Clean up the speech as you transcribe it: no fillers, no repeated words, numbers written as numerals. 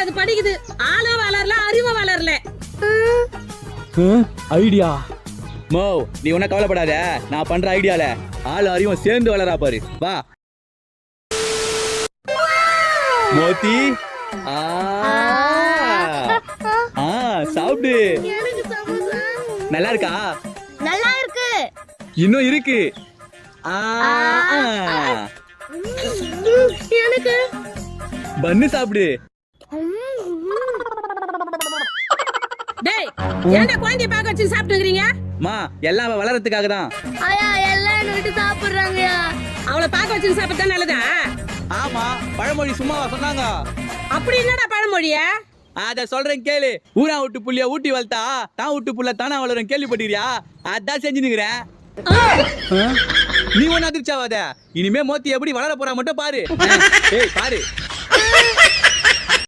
அது படிக்குது. ஆளும் வளரல, அறிவும் வளரல. ஐடியா மோ, நீ ஒன்னும் கவலைப்படாத. நான் பண்ற ஐடியால ஆளு அறிவும் சேர்ந்து வளரா பாரு. வா மோத்தி. சாப்பிடு. நல்லா இருக்கா? நல்லா இருக்கு. இன்னும் இருக்கு. எனக்கு பன்னு சாப்பிடு. டேய், ஏன்டா குழந்தைய பாக்க வச்சு சாப்பிட்டுக்கிறீங்க? மா, எல்லாம் வளரத்துக்காக தான். ஐயா எல்லாம் விட்டு சாப்பிடுறாங்கயா. அவளை பாக்க வச்சு சாப்பிட்டா நல்லதா? ஆமா, பழமொழி சும்மாவா சொன்னாங்க? அப்படி என்னடா பழமொழிய? அத சொல்றேன் கேளு. ஊரா விட்டு புள்ளிய ஊட்டி வளர்த்தா தான் விட்டு புள்ள தானா வளரும். கேள்விப்பட்டிருக்கியா? அதான் செஞ்சு நிக்கிறேன். நீ ஒன்னு அதிர்ச்சாவாத. இனிமே மோத்தி எப்படி வளர போறா மட்டும் பாரு. ஏய் பாரு.